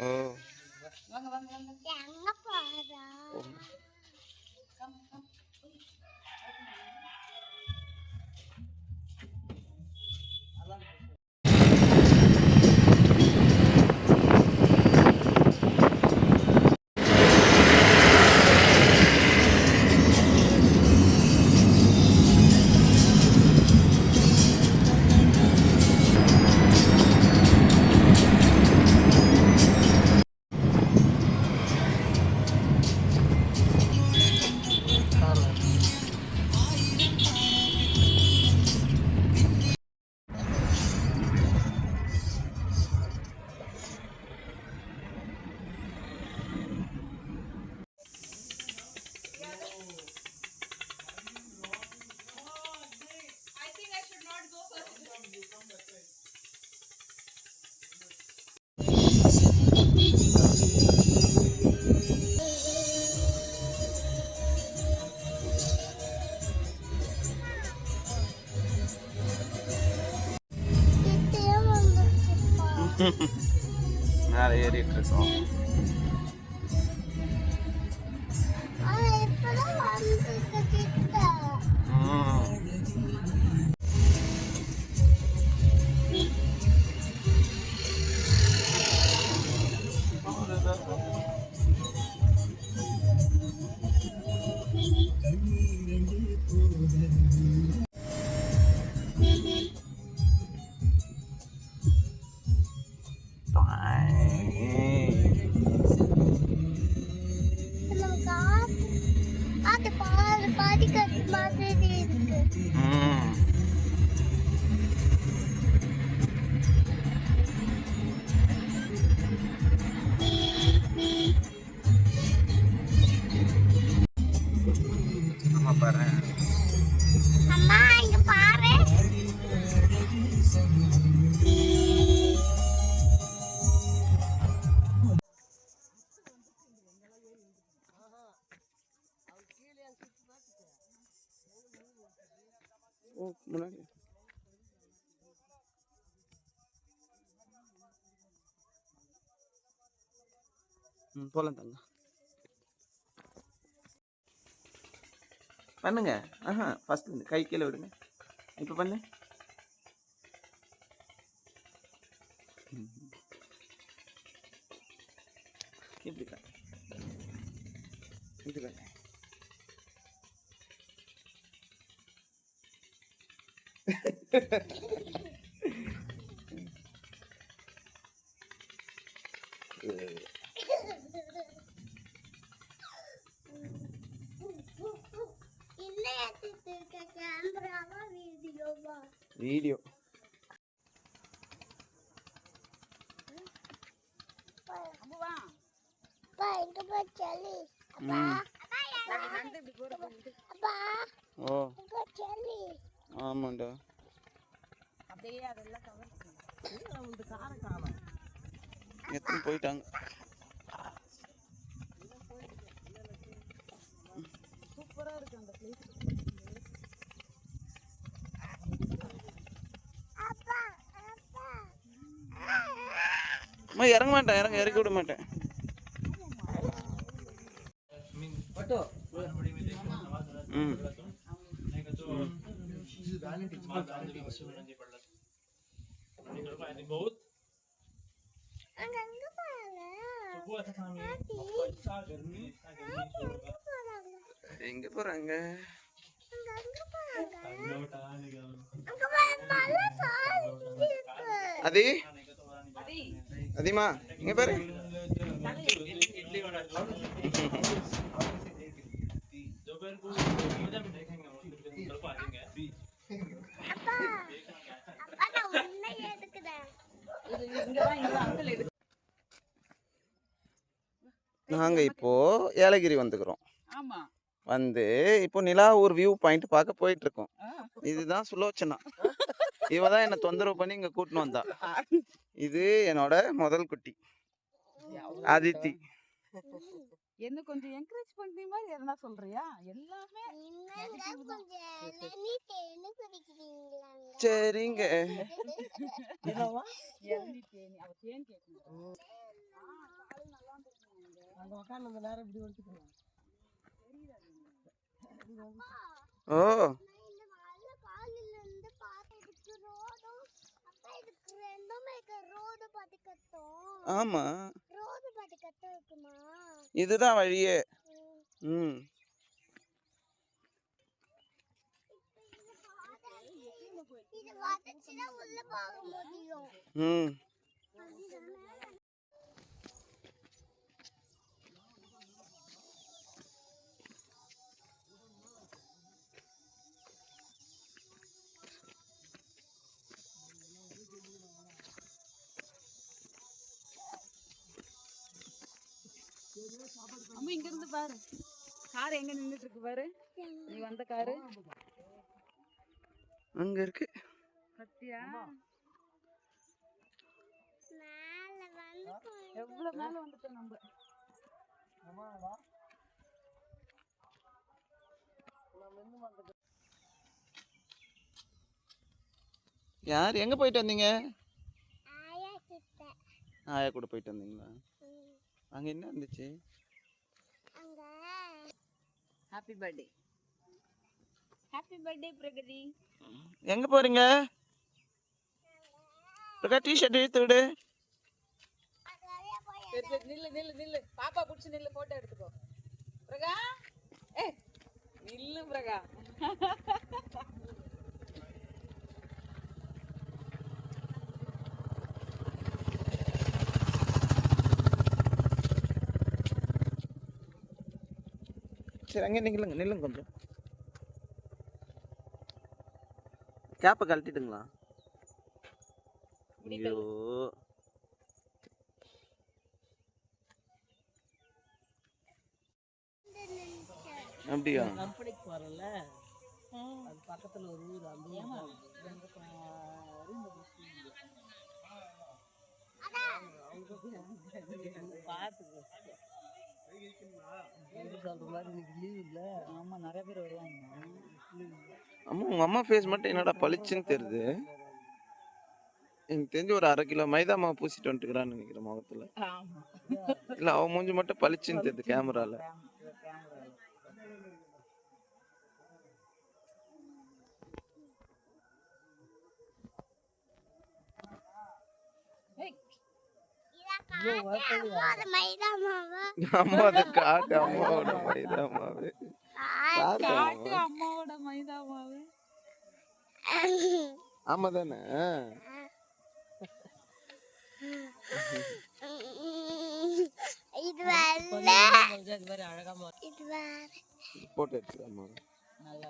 Oh. மேலே ஏறிட்டு இருக்கோம். முன்னாடி போலாம் தங்க பண்ணுங்க. ஃபர்ஸ்ட் கை கீழே விடுங்க. இப்போ பண்ணு. இப்படி இப்படி வீடியோ ஆமாண்டா. எத்தனை போயிட்டாங்க. சூப்பரா இருக்கு அந்த பிளேஸ். இறங்க மாட்டேன், இறக்கி விட மாட்டேன். எங்க போறாங்க? அதி அதிமா இங்க பாரு. நாங்க இப்போ ஏலகிரி வந்துக்கிறோம். வந்து இப்போ நிலாவூர் வியூ பாயிண்ட் பார்க்க போயிட்டு இருக்கோம். இதுதான் சுலோச்சனா. இவ தான் என்ன தொந்தரவு பண்ணி இங்க கூட்டின்னு வந்தா. இது என்னோட முதல் குட்டி அதித்தி. என்ன கொஞ்சம் என்கரேஜ் பண்ணி மாதிரி எதனா சொல்றியா? எல்லாமே சரிங்க. இளநீ தேனி அவ தேன் கேட்கணும். அங்க உட்காந்து அந்த நேரம் இப்படி வந்துட்டு ஓ ஆமா இதுதான் வழியே. ம் ம் அம்மா இங்க இருந்து பாரு கார் எங்க நின்னுட்டு இருக்கு பாரு. நீ வந்த காரு அங்க இருக்கு. சத்தியா எவ்வளவு மேல வந்துட்டோம் நம்ம. யார் எங்க போயிட்டு வந்தீங்க? ஆயா கூட போயிட்டு வந்தீங்களா? அங்க என்ன இருந்துச்சு? Happy birthday happy birthday Pragathi. எங்க போறீங்க? பிரகா டி-ஷர்ட் எடுத்து விடு. சரி சரி நில்லு நில்லு நில்லு பாப்பா புடிச்சு நில்லு போட்டோ எடுத்துக்கோ. பிரகா ஏ நில்லு பிரகா. சரி அங்கே நில்லுங்க நில்லுங்க கொஞ்சம். கேப்பை கழட்டிட்டுங்களா? ஐயோ அப்படியா? கம்பெனிக்கு போறல அது பக்கத்துல ஒரு ஊர் அந்த பாத்துக்கோ சொல்ற மாதிரி இன்னைக்கு லீவ் இல்ல. ஆமா நிறைய பேர் வருவாங்க. அம்மா உங்க அம்மா ஃபேஸ் மட்டும் என்னடா பளிச்சுன்னு தெரியுது. எனக்கு தெரிஞ்சு ஒரு 1/2 கிலோ மைதா மாவு பூசிட்டு வந்துட்டுக்கிறான்னு நினைக்கிறேன் முகத்துல. ஆமா இல்ல அவ மூஞ்சி மட்டும் பளிச்சுன்னு தெரியுது கேமரால. அம்மா அதை காட்டு அம்மாவோட மைதா மாவு. காட்டு அம்மாவோட மைதா மாவு. ஆமா தானே? இது மாதிரி அழகா போட்டு எடுத்துக்கலாமா? நல்லா